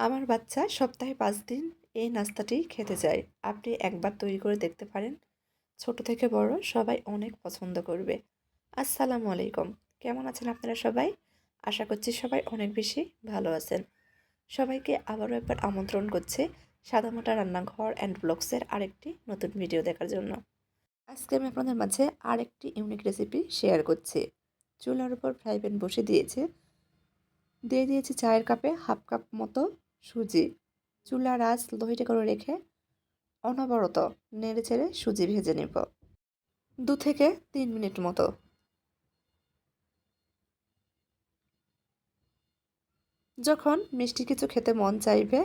আমার বাচ্চা সপ্তাহে ৫ দিন এই নাস্তাটি খেতে চায়। আপনি একবার তৈরি করে দেখতে পারেন। ছোট থেকে বড় সবাই অনেক পছন্দ করবে। আসসালামু আলাইকুম। কেমন আছেন আপনারা সবাই? আশা করছি সবাই অনেক বেশি ভালো আছেন। সবাইকে আবারও একবার আমন্ত্রণ করছি সাদামাটা রান্নাঘর অ্যান্ড ব্লগসের আরেকটি নতুন ভিডিও দেখার জন্য। আজকে আমি আপনাদের মাঝে আরেকটি ইউনিক রেসিপি শেয়ার করছি। চুলার উপর ফ্রাই প্যান বসে দিয়ে দিয়েছি চায়ের কাপে হাফ কাপ মতো সুজি। চুলার আঁচ লোহিটে করে রেখে অনবরত নেড়েচেড়ে সুজি ভেজে নেব 2 থেকে 3 মিনিট মতো। যখন মিষ্টি কিছু খেতে মন চাইবে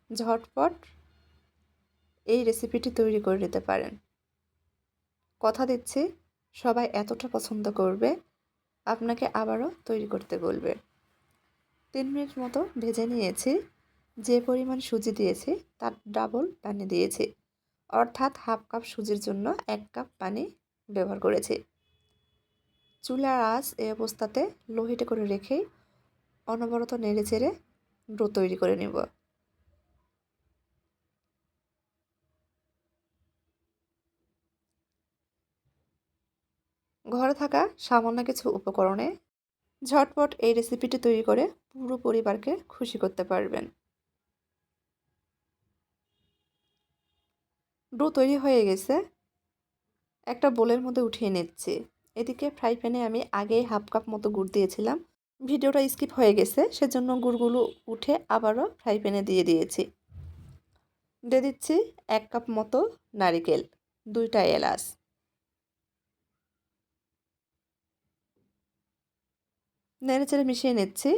ঝটপট এই রেসিপিটি তৈরি করে নিতে পারেন। কথা দিচ্ছি সবাই এতটা পছন্দ করবে আপনাকে আবারও তৈরি করতে বলবে। 3 মিনিট মতো ভেজে নিয়েছি। যে পরিমাণ সুজি দিয়েছি তার ডাবল পানি দিয়েছি, অর্থাৎ হাফ কাপ সুজির জন্য 1 কাপ পানি ব্যবহার করেছি। চুলার আঁচ এই অবস্থাতে লোহিটে করে রেখেই অনবরত নেড়েচেড়ে ডো তৈরি করে নেব। ঘরে থাকা সামান্য কিছু উপকরণে ঝটপট এই রেসিপিটি তৈরি করে পুরো পরিবারকে খুশি করতে পারবেন। ডো তৈরি হয়ে গেছে, একটা বোলের মধ্যে উঠিয়ে নিচ্ছি। এদিকে ফ্রাই প্যানে আমি আগেই হাফ কাপ মতো গুড় দিয়েছিলাম। ভিডিওটা স্কিপ হয়ে গেছে, সেজন্য গুড়গুলো উঠে আবারও ফ্রাই প্যানে দিয়ে দিয়েছি। দিয়ে দিচ্ছি 1 কাপ মতো নারিকেল, 2টা এলাচ। নেড়েচেড়ে মিশিয়ে নিচ্ছি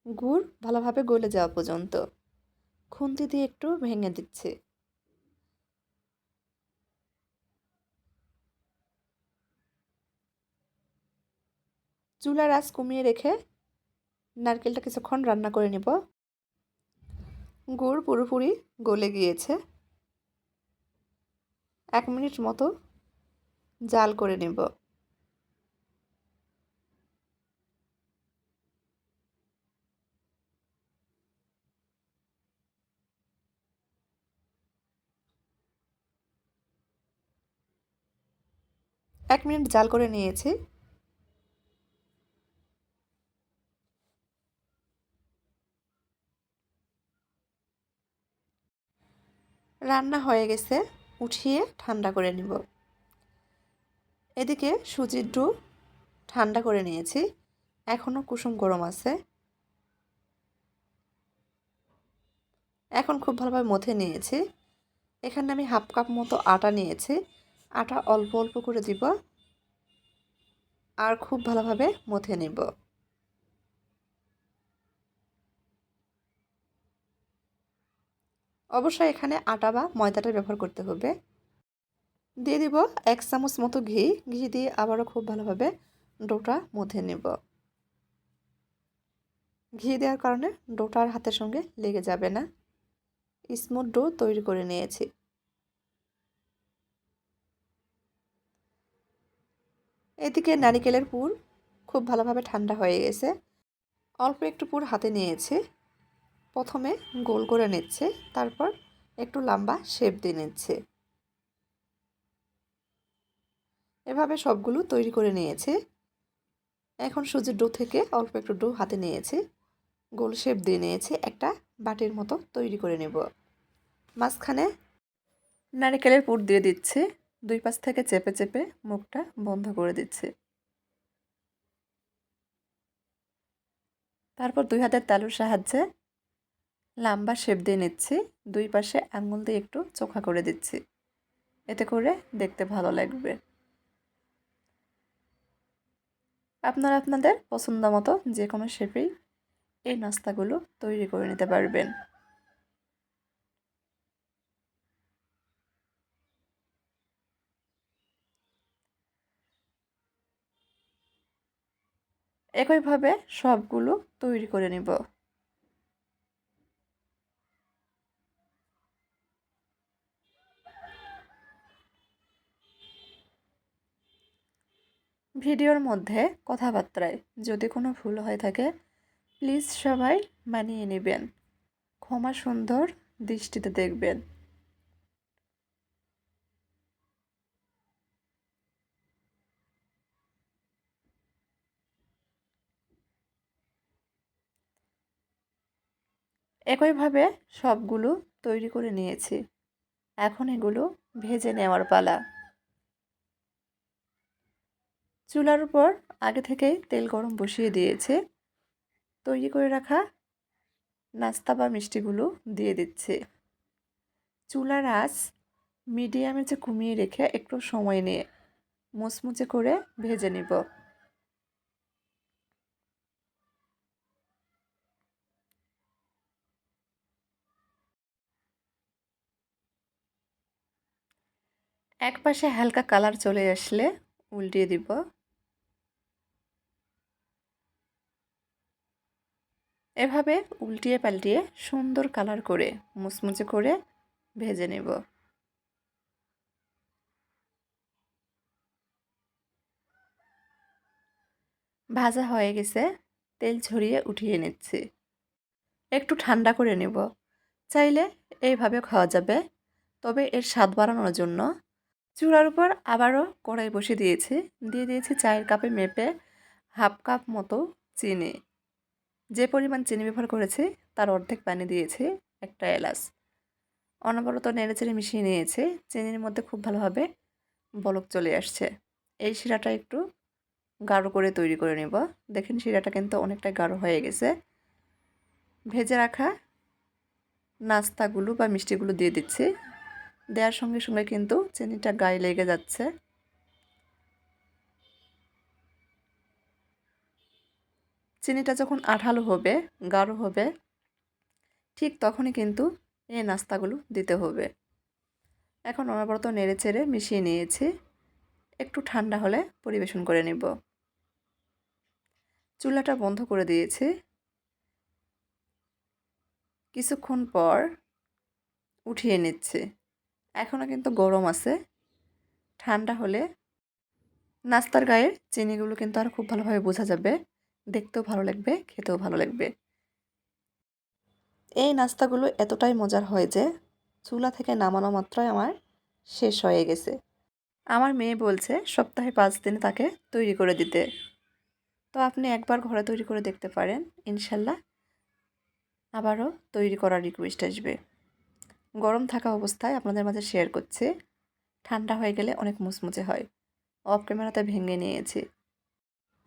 গুড় ভালোভাবে গলে যাওয়া পর্যন্ত। খুন্তি দিয়ে একটু ভেঙে দিচ্ছি। চুলার আঁচ কমিয়ে রেখে নারকেলটা কিছুক্ষণ রান্না করে নেব। গুড় পুরোপুরি গলে গিয়েছে। 1 মিনিট মতো জাল করে নেব। এক মিনিট জাল করে নিয়েছি। রান্না হয়ে গেছে, উঠিয়ে ঠান্ডা করে নিব। এদিকে সুজির ডো ঠান্ডা করে নিয়েছি, এখনও কুসুম গরম আছে। এখন খুব ভালোভাবে মথে নিয়েছি। এখানে আমি হাফ কাপ মতো আটা নিয়েছি। আটা অল্প অল্প করে দিব আর খুব ভালোভাবে মথে নেব। অবশ্যই এখানে আটা বা ময়দাটা ব্যবহার করতে হবে। দিয়ে দিব 1 চামচ মতো ঘি। ঘি দিয়ে আবারও খুব ভালোভাবে ডোটা মথে নেব। ঘি দেওয়ার কারণে ডোটা আর হাতের সঙ্গে লেগে যাবে না। স্মুথ ডো তৈরি করে নিয়েছি। এদিকে নারিকেলের পুর খুব ভালোভাবে ঠান্ডা হয়ে গেছে। অল্প একটু পুর হাতে নিয়েছি। প্রথমে গোল করে নিচ্ছে, তারপর একটু লম্বা শেপ দিয়ে নিচ্ছে। এভাবে সবগুলো তৈরি করে নিয়েছি। এখন সুজির ডো থেকে অল্প একটু ডো হাতে নিয়েছি, গোল শেপ দিয়ে নিয়েছি, একটা বাটির মতো তৈরি করে নেব। মাঝখানে নারকেলের পুর দিয়ে দিচ্ছি। 2 পাশ থেকে চেপে চেপে মুখটা বন্ধ করে দিচ্ছি। তারপর 2 হাতের তালুর সাহায্যে লম্বা শেপ দিয়ে নিচ্ছি। 2 পাশে আঙুল দিয়ে একটু চোখা করে দিচ্ছি, এতে করে দেখতে ভালো লাগবে। আপনারা আপনাদের পছন্দ মতো যে কোনো শেপেই এই নাস্তাগুলো তৈরি করে নিতে পারবেন। একইভাবে সবগুলো তৈরি করে নেব। ভিডিওর মধ্যে কথাবার্তায় যদি কোনো ভুল হয়ে থাকে প্লিজ সবাই মানিয়ে নেবেন। ক্ষমা সুন্দর দৃষ্টিতে দেখবেন। একইভাবে সবগুলো তৈরি করে নিয়েছি। এখন এগুলো ভেজে নেওয়ার পালা। চুলার উপর আগে থেকেই তেল গরম বসিয়ে দিয়েছে। তৈরি করে রাখা নাস্তা বা মিষ্টিগুলো দিয়ে দিচ্ছি। চুলার আঁচ মিডিয়ামে কমিয়ে রেখে একটু সময় নিয়ে মুচমুচে করে ভেজে নিব। এক পাশে হালকা কালার চলে আসলে উল্টিয়ে দিব। এভাবে উল্টিয়ে পাল্টিয়ে সুন্দর কালার করে মুচমুচে করে ভেজে নেব। ভাজা হয়ে গেছে, তেল ঝরিয়ে উঠিয়ে নিচ্ছি। একটু ঠান্ডা করে নেব। চাইলে এইভাবে খাওয়া যাবে, তবে এর স্বাদ বাড়ানোর জন্য চুলার উপর আবারও কড়াই বসিয়ে দিয়েছি। দিয়ে দিয়েছি চায়ের কাপে মেপে হাফ কাপ মতো চিনি। যে পরিমাণ চিনি ব্যবহার করেছি তার অর্ধেক পানি দিয়েছি, একটা এলাচ। অনবরত নেড়েচেড়ে মিশিয়ে নিয়েছি। চিনির মধ্যে খুব ভালোভাবে বলক চলে আসছে। এই শিরাটা একটু গাঢ় করে তৈরি করে নেব। দেখেন শিরাটা কিন্তু অনেকটা গাঢ় হয়ে গেছে। ভেজে রাখা নাস্তাগুলো বা মিষ্টিগুলো দিয়ে দিচ্ছি। দেওয়ার সঙ্গে সঙ্গে কিন্তু চিনিটা গায়ে লেগে যাচ্ছে। চিনিটা যখন আঠালো হবে, গাঢ় হবে, ঠিক তখনই কিন্তু এই নাস্তাগুলো দিতে হবে। এখন অনবরত নেড়েচেড়ে মিশিয়ে নিয়েছি। একটু ঠান্ডা হলে পরিবেশন করে নেব। চুলাটা বন্ধ করে দিয়েছি। কিছুক্ষণ পর উঠিয়ে নিচ্ছি। এখনও কিন্তু গরম আছে। ঠান্ডা হলে নাস্তার গায়ের চিনিগুলো কিন্তু আর খুব ভালোভাবে বোঝা যাবে। দেখতেও ভালো লাগবে, খেতেও ভালো লাগবে। এই নাস্তাগুলো এতটাই মজার হয় যে চুলা থেকে নামানো মাত্রই আমার শেষ হয়ে গেছে। আমার মেয়ে বলছে সপ্তাহে 5 দিনে তাকে তৈরি করে দিতে। তো আপনি একবার ঘরে তৈরি করে দেখতে পারেন, ইনশাল্লাহ আবারও তৈরি করার রিকোয়েস্ট আসবে। গরম থাকা অবস্থায় আপনাদের মাঝে শেয়ার করছি। ঠান্ডা হয়ে গেলে অনেক মুচমুচে হয়। অফ ক্যামেরাতে ভেঙে নিয়েছি।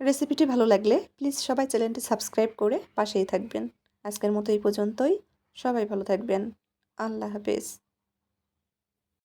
রেসিপিটি ভালো লাগলে প্লিজ সবাই চ্যানেলটি সাবস্ক্রাইব করে পাশেই থাকবেন। আজকের মতো এই পর্যন্তই। সবাই ভালো থাকবেন। আল্লাহ হাফেজ।